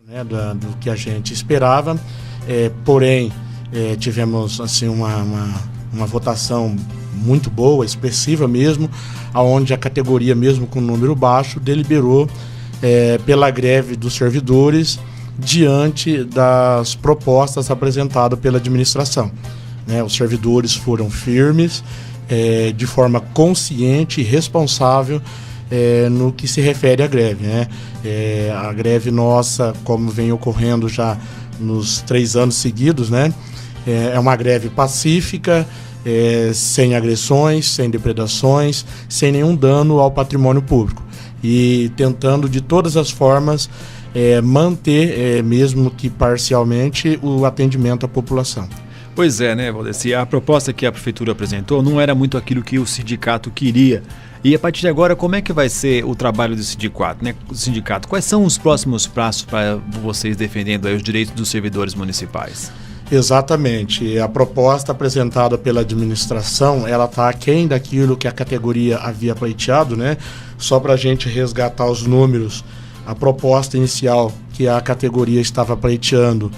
né, do que a gente esperava, porém tivemos assim, uma votação muito boa, expressiva mesmo, onde a categoria, mesmo com número baixo, deliberou pela greve dos servidores diante das propostas apresentadas pela administração. Os servidores foram firmes, de forma consciente e responsável no que se refere à greve. A greve nossa, como vem ocorrendo já nos 3 anos seguidos, é uma greve pacífica, sem agressões, sem depredações, sem nenhum dano ao patrimônio público. E tentando de todas as formas manter, mesmo que parcialmente, o atendimento à população. Pois é, né, Valdeci? A proposta que a Prefeitura apresentou não era muito aquilo que o sindicato queria. E a partir de agora, como é que vai ser o trabalho do sindicato, né? O sindicato, quais são os próximos passos para vocês defendendo aí os direitos dos servidores municipais? Exatamente. A proposta apresentada pela administração, ela está aquém daquilo que a categoria havia pleiteado, né? Só para a gente resgatar os números, a proposta inicial que a categoria estava pleiteando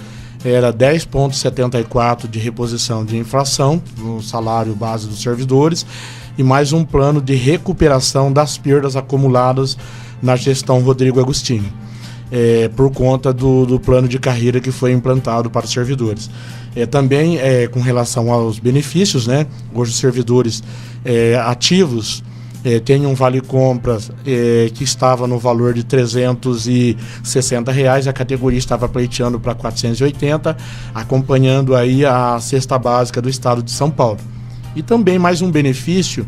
era 10,74 de reposição de inflação no salário base dos servidores e mais um plano de recuperação das perdas acumuladas na gestão Rodrigo Agostinho, por conta do plano de carreira que foi implantado para os servidores. Também com relação aos benefícios, né? Hoje os servidores ativos tem um vale-compras que estava no valor de R$360, a categoria estava pleiteando para 480, acompanhando aí a cesta básica do estado de São Paulo. E também mais um benefício,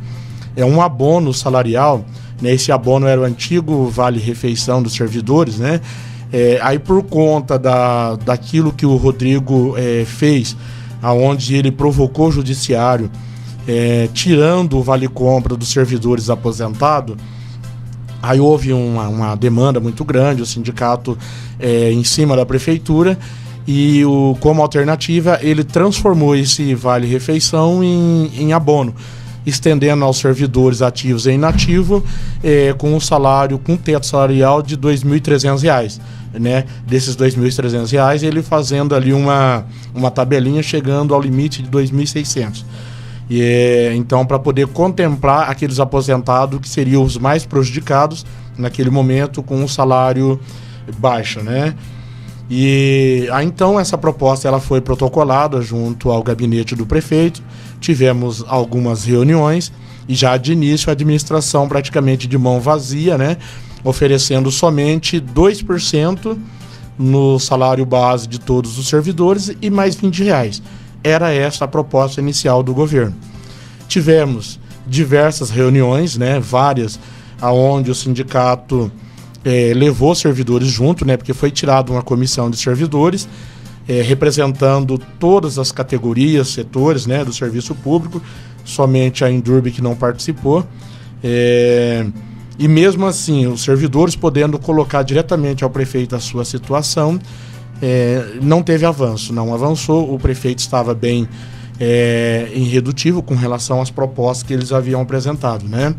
um abono salarial, né? Esse abono era o antigo vale-refeição dos servidores, né? Aí por conta daquilo que o Rodrigo fez, aonde ele provocou o judiciário, tirando o vale-compra dos servidores aposentados, aí houve uma demanda muito grande, o sindicato em cima da prefeitura, e como alternativa ele transformou esse vale-refeição em abono, estendendo aos servidores ativos e inativos com um salário, com teto salarial de R$ 2.300, né? Desses R$ 2.300, ele fazendo ali uma tabelinha chegando ao limite de R$ 2.600. Então, para poder contemplar aqueles aposentados que seriam os mais prejudicados naquele momento com um salário baixo, né? Então essa proposta ela foi protocolada junto ao gabinete do prefeito, tivemos algumas reuniões e já de início a administração praticamente de mão vazia, né? Oferecendo somente 2% no salário base de todos os servidores e mais R$20. Era essa a proposta inicial do governo. Tivemos diversas reuniões, né, várias, aonde o sindicato levou servidores junto, né, porque foi tirada uma comissão de servidores, representando todas as categorias, setores, né, do serviço público, somente a Endurb que não participou. E mesmo assim, os servidores podendo colocar diretamente ao prefeito a sua situação, não teve avanço, não avançou. O prefeito estava bem irredutivo com relação às propostas que eles haviam apresentado, né?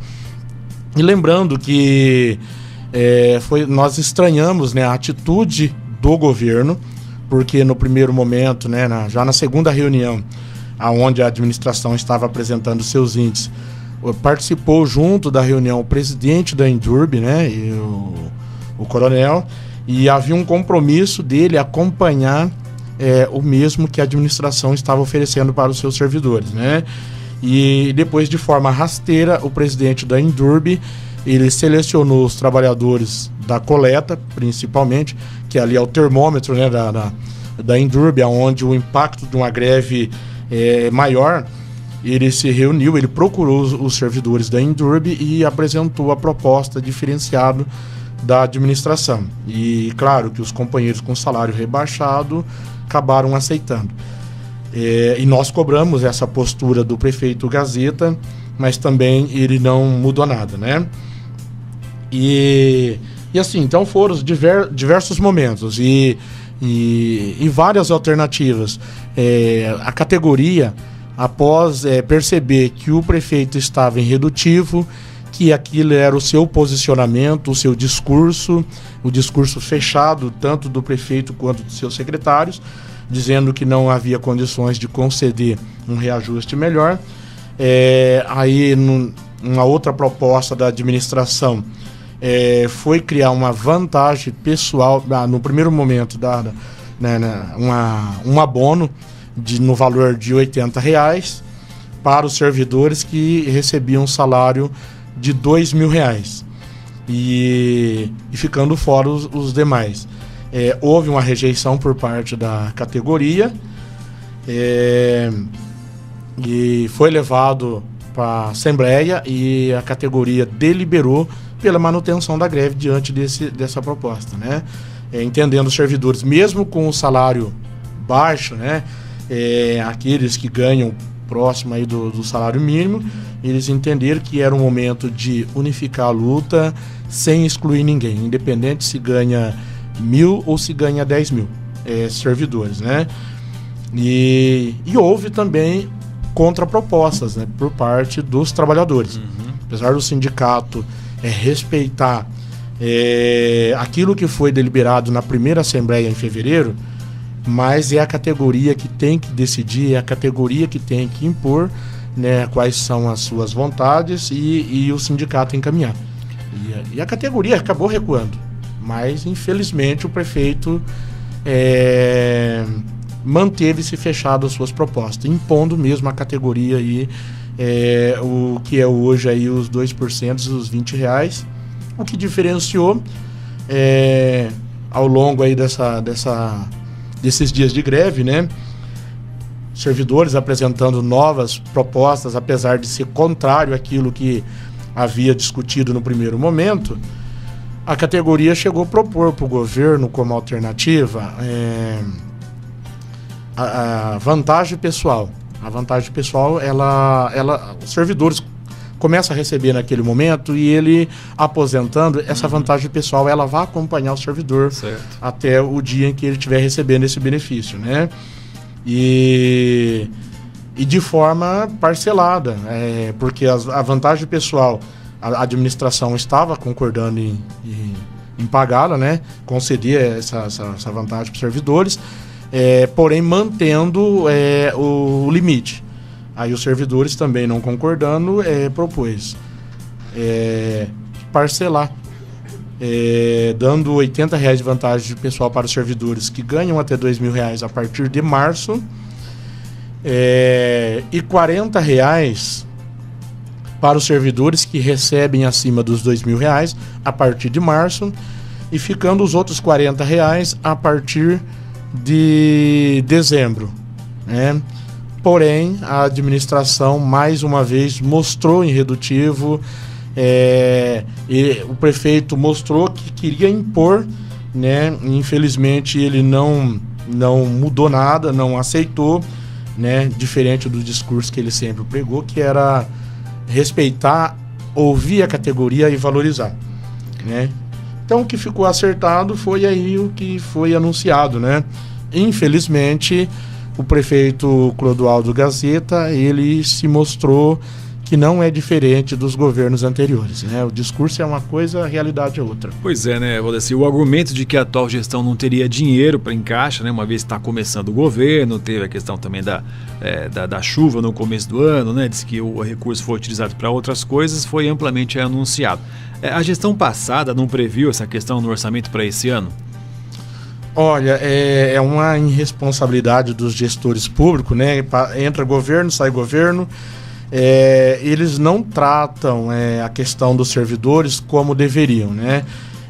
E lembrando que nós estranhamos, né, a atitude do governo, porque no primeiro momento, né, já na segunda reunião, onde a administração estava apresentando seus índices, participou junto da reunião o presidente da Endurb, né, e o coronel, e havia um compromisso dele acompanhar o mesmo que a administração estava oferecendo para os seus servidores, né? E depois, de forma rasteira, o presidente da Endurb, ele selecionou os trabalhadores da coleta, principalmente, que ali é o termômetro, né, da Endurb, onde o impacto de uma greve é maior. Ele se reuniu, ele procurou os servidores da Endurb e apresentou a proposta diferenciada da administração. E claro que os companheiros com salário rebaixado acabaram aceitando. E nós cobramos essa postura do prefeito Gazeta, mas também ele não mudou nada, né? E assim, então foram os diversos momentos e várias alternativas. A categoria, após perceber que o prefeito estava irredutivo, que aquilo era o seu posicionamento, o seu discurso, o discurso fechado tanto do prefeito quanto dos seus secretários, dizendo que não havia condições de conceder um reajuste melhor. Aí, uma outra proposta da administração foi criar uma vantagem pessoal, no primeiro momento, um abono no valor de R$80 para os servidores que recebiam um salário de R$2.000 e ficando fora os demais. Houve uma rejeição por parte da categoria e foi levado para a Assembleia e a categoria deliberou pela manutenção da greve diante dessa proposta, né? Entendendo os servidores, mesmo com o salário baixo, né? Aqueles que ganham próximo aí do salário mínimo, eles entenderam que era um momento de unificar a luta sem excluir ninguém, independente se ganha 1.000 ou se ganha 10.000 servidores, né? E houve também contrapropostas, né, por parte dos trabalhadores. Apesar do sindicato respeitar aquilo que foi deliberado na primeira assembleia em fevereiro, mas é a categoria que tem que decidir, é a categoria que tem que impor, né, quais são as suas vontades e o sindicato encaminhar. E a categoria acabou recuando, mas infelizmente o prefeito manteve-se fechado as suas propostas, impondo mesmo a categoria aí, o que é hoje aí os 2%, os R$20, o que diferenciou ao longo aí desses dias de greve, né? Servidores apresentando novas propostas, apesar de ser contrário àquilo que havia discutido no primeiro momento. A categoria chegou a propor para o governo como alternativa a vantagem pessoal. A vantagem pessoal, os servidores começam a receber naquele momento e ele, aposentando, essa vantagem pessoal, ela vai acompanhar o servidor até o dia em que ele estiver recebendo esse benefício, né? E de forma parcelada, porque a vantagem pessoal, a administração estava concordando em pagá-la, né? Conceder essa vantagem para os servidores, porém mantendo o limite. Aí os servidores também não concordando, propôs parcelar, dando R$80 de vantagem pessoal para os servidores que ganham até R$2.000 a partir de março, e R$40 para os servidores que recebem acima dos R$2.000 a partir de março, e ficando os outros R$40 a partir de dezembro, né? Porém, a administração, mais uma vez, mostrou irredutivo, e o prefeito mostrou que queria impor, né? Infelizmente, ele não mudou nada, não aceitou, né? Diferente do discurso que ele sempre pregou, que era respeitar, ouvir a categoria e valorizar, né? Então, o que ficou acertado foi aí o que foi anunciado, né? Infelizmente, o prefeito Clodoaldo Gazeta, ele se mostrou que não é diferente dos governos anteriores, né? O discurso é uma coisa, a realidade é outra. Pois é, né, Valdeci? O argumento de que a atual gestão não teria dinheiro para encaixe, né? Uma vez que está começando o governo, teve a questão também da chuva no começo do ano, né? Diz que o recurso foi utilizado para outras coisas, foi amplamente anunciado. A gestão passada não previu essa questão no orçamento para esse ano? Olha, é uma irresponsabilidade dos gestores públicos, né? Entra governo, sai governo. Eles não tratam a questão dos servidores como deveriam, né?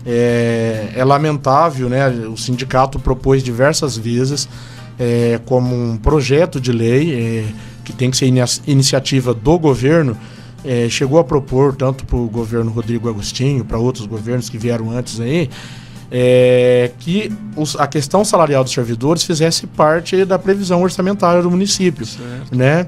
É lamentável, né? O sindicato propôs diversas vezes como um projeto de lei que tem que ser iniciativa do governo. Chegou a propor tanto para o governo Rodrigo Agostinho, para outros governos que vieram antes aí, que a questão salarial dos servidores fizesse parte da previsão orçamentária do município, né?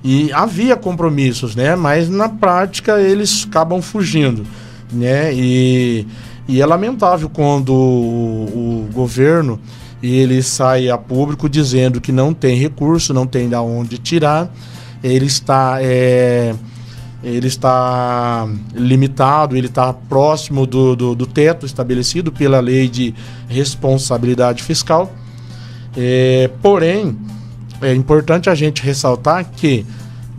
E havia compromissos, né? Mas na prática eles acabam fugindo, né? E é lamentável quando o governo ele sai a público dizendo que não tem recurso, não tem de onde tirar. Ele está ele está limitado, ele está próximo do teto estabelecido pela lei de responsabilidade fiscal. Porém, é importante a gente ressaltar que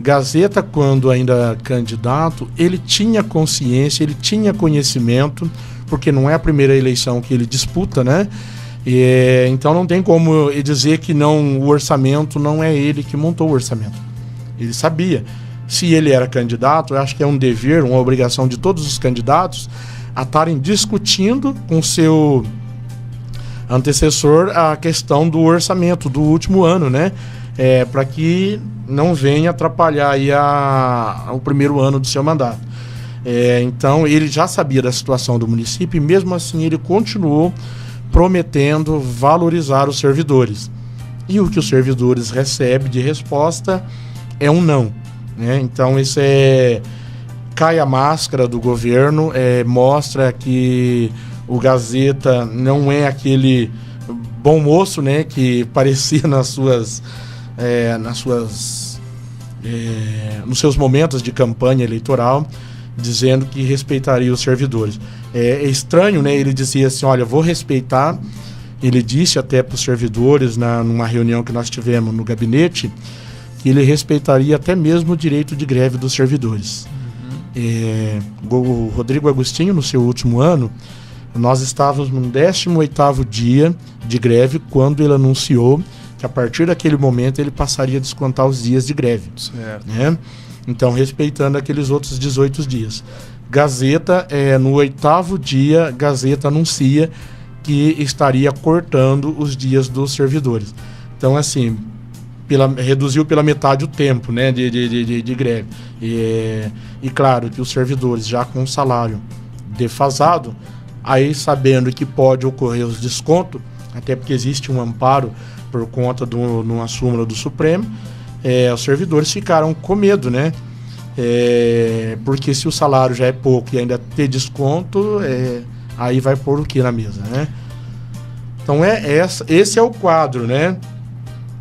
Gazeta, quando ainda candidato, ele tinha consciência, ele tinha conhecimento, porque não é a primeira eleição que ele disputa, né? Então não tem como dizer que o orçamento não é ele que montou o orçamento. Ele sabia. Se ele era candidato, eu acho que é um dever, uma obrigação de todos os candidatos a estarem discutindo com seu antecessor a questão do orçamento do último ano, né? Para que não venha atrapalhar aí o primeiro ano do seu mandato. Então ele já sabia da situação do município e mesmo assim ele continuou prometendo valorizar os servidores. E o que os servidores recebem de resposta é um não, né? Então isso cai a máscara do governo, mostra que o Gazeta não é aquele bom moço, né, que parecia nos seus momentos de campanha eleitoral, dizendo que respeitaria os servidores. É estranho, né? Ele dizia assim, olha, vou respeitar. Ele disse até para os servidores, numa reunião que nós tivemos no gabinete, que ele respeitaria até mesmo o direito de greve dos servidores. O Rodrigo Agostinho, no seu último ano, nós estávamos no 18º dia de greve, quando ele anunciou que a partir daquele momento ele passaria a descontar os dias de greve. Certo. Né? Então, respeitando aqueles outros 18 dias. Gazeta, no 8º dia, Gazeta anuncia que estaria cortando os dias dos servidores. Então, assim, reduziu pela metade o tempo, né, de greve. E claro que os servidores, já com o salário defasado, aí sabendo que pode ocorrer os descontos, até porque existe um amparo por conta de uma súmula do Supremo, os servidores ficaram com medo, né? Porque se o salário já é pouco e ainda ter desconto, aí vai pôr o que na mesa, né? Então esse é o quadro, né?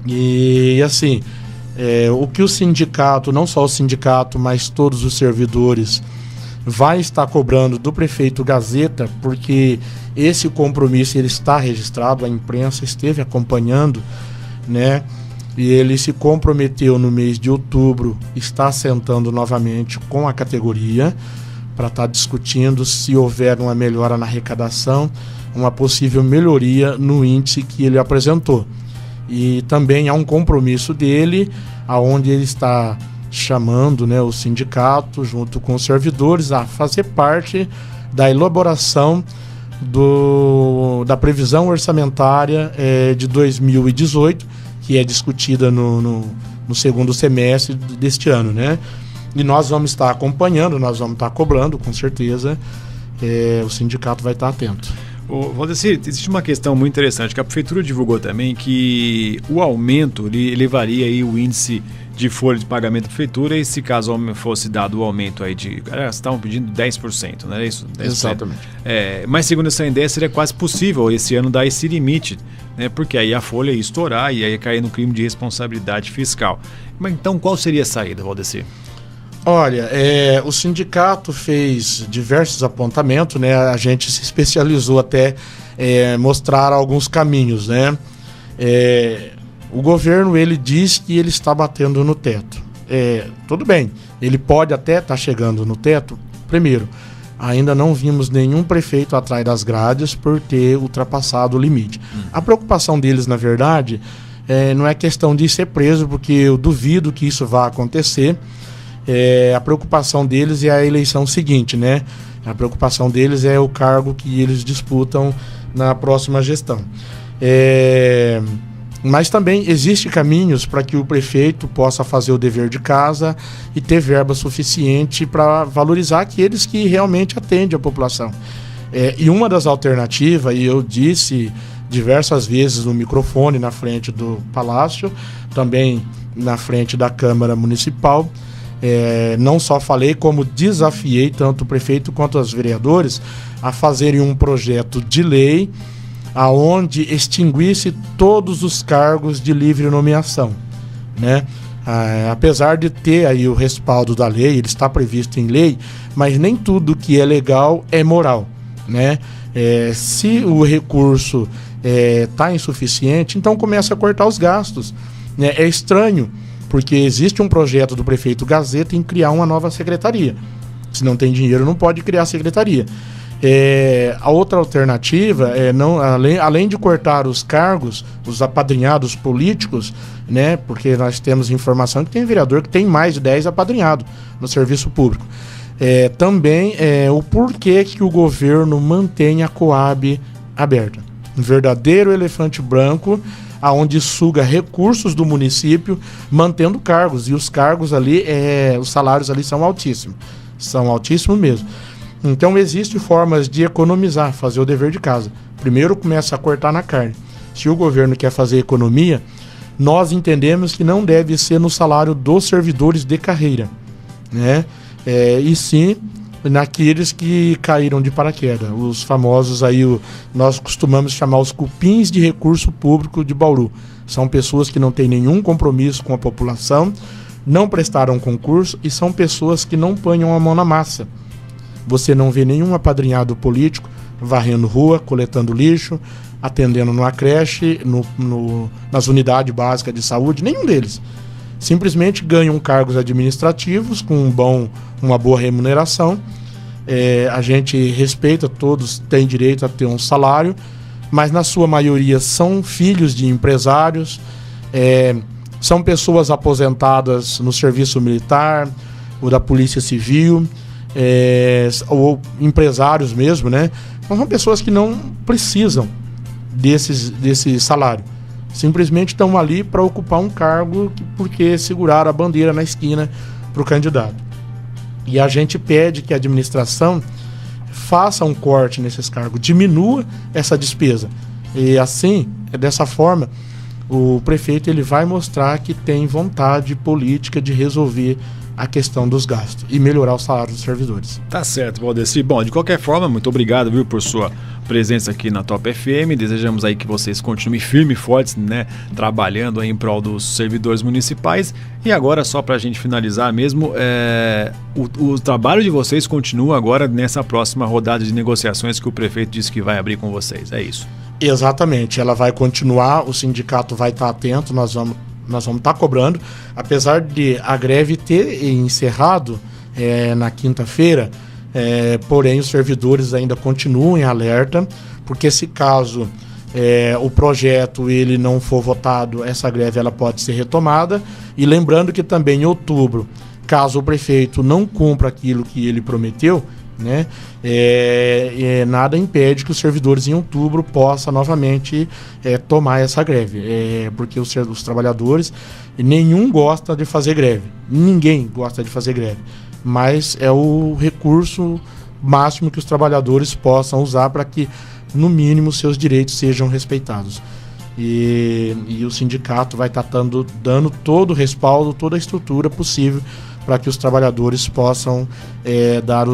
E assim, o que o sindicato, não só o sindicato, mas todos os servidores vai estar cobrando do prefeito Gazeta, porque esse compromisso ele está registrado, a imprensa esteve acompanhando, né? E ele se comprometeu no mês de outubro, está sentando novamente com a categoria para estar discutindo se houver uma melhora na arrecadação, uma possível melhoria no índice que ele apresentou. E também há um compromisso dele, aonde ele está chamando, né, o sindicato, junto com os servidores, a fazer parte da elaboração da previsão orçamentária de 2018, que é discutida no segundo semestre deste ano, né? E nós vamos estar acompanhando, nós vamos estar cobrando, com certeza, o sindicato vai estar atento. Valdecir, existe uma questão muito interessante, que a prefeitura divulgou também, que o aumento elevaria aí o índice de folha de pagamento da prefeitura, e se caso fosse dado o aumento aí de... Eles estavam pedindo 10%, não era isso? 10%. Exatamente. Mas segundo essa ideia, seria quase possível esse ano dar esse limite, né? Porque aí a folha ia estourar e aí ia cair no crime de responsabilidade fiscal. Mas então qual seria a saída, Valdecir? Olha, o sindicato fez diversos apontamentos, né? A gente se especializou até mostrar alguns caminhos, né? O governo, ele diz que ele está batendo no teto. Tudo bem, ele pode até estar chegando no teto. Primeiro, ainda não vimos nenhum prefeito atrás das grades por ter ultrapassado o limite. A preocupação deles, na verdade, não é questão de ser preso, porque eu duvido que isso vá acontecer. A preocupação deles é a eleição seguinte, né? A preocupação deles é o cargo que eles disputam na próxima gestão. Mas também existem caminhos para que o prefeito possa fazer o dever de casa e ter verba suficiente para valorizar aqueles que realmente atendem a população. E uma das alternativas, e eu disse diversas vezes no microfone na frente do Palácio, também na frente da Câmara Municipal, não só falei, como desafiei tanto o prefeito quanto os vereadores a fazerem um projeto de lei aonde extinguisse todos os cargos de livre nomeação, né? Apesar de ter aí o respaldo da lei, ele está previsto em lei, mas nem tudo que é legal é moral, né? Se o recurso está insuficiente, então começa a cortar os gastos, né? É estranho, porque existe um projeto do prefeito Gazeta em criar uma nova secretaria. Se não tem dinheiro, não pode criar secretaria. A outra alternativa é além de cortar os cargos, os apadrinhados políticos, né? Porque nós temos informação que tem vereador que tem mais de 10 apadrinhados no serviço público. Também o porquê que o governo mantém a Coab aberta. Um verdadeiro elefante branco, aonde suga recursos do município, mantendo cargos. E os cargos ali, os salários ali são altíssimos. São altíssimos mesmo. Então existem formas de economizar, fazer o dever de casa. Primeiro começa a cortar na carne. Se o governo quer fazer economia, nós entendemos que não deve ser no salário dos servidores de carreira, né? E sim naqueles que caíram de paraquedas, os famosos aí, nós costumamos chamar os cupins de recurso público de Bauru. São pessoas que não têm nenhum compromisso com a população, não prestaram concurso e são pessoas que não ponham a mão na massa. Você não vê nenhum apadrinhado político varrendo rua, coletando lixo, atendendo numa creche, nas unidades básicas de saúde, nenhum deles. Simplesmente ganham cargos administrativos com uma boa remuneração. A gente respeita, todos têm direito a ter um salário, mas na sua maioria são filhos de empresários, são pessoas aposentadas no serviço militar ou da polícia civil, ou empresários mesmo, né? Mas são pessoas que não precisam desse salário. Simplesmente estão ali para ocupar um cargo porque seguraram a bandeira na esquina para o candidato. E a gente pede que a administração faça um corte nesses cargos, diminua essa despesa. E assim, dessa forma, o prefeito ele vai mostrar que tem vontade política de resolver a questão dos gastos e melhorar o salário dos servidores. Tá certo, Valdeci. Bom, de qualquer forma, muito obrigado, viu, por sua presença aqui na Top FM. Desejamos aí que vocês continuem firmes e fortes, né, trabalhando aí em prol dos servidores municipais. E agora, só para a gente finalizar mesmo, o trabalho de vocês continua agora nessa próxima rodada de negociações que o prefeito disse que vai abrir com vocês, é isso? Exatamente, ela vai continuar, o sindicato vai estar atento, nós vamos estar cobrando, apesar de a greve ter encerrado na quinta-feira, porém os servidores ainda continuam em alerta, porque se caso o projeto ele não for votado, essa greve ela pode ser retomada. E lembrando que também em outubro, caso o prefeito não cumpra aquilo que ele prometeu, né, nada impede que os servidores em outubro possam novamente tomar essa greve, porque os trabalhadores, nenhum gosta de fazer greve, ninguém gosta de fazer greve, mas é o recurso máximo que os trabalhadores possam usar para que no mínimo seus direitos sejam respeitados. E o sindicato vai estar dando todo o respaldo, toda a estrutura possível para que os trabalhadores possam dar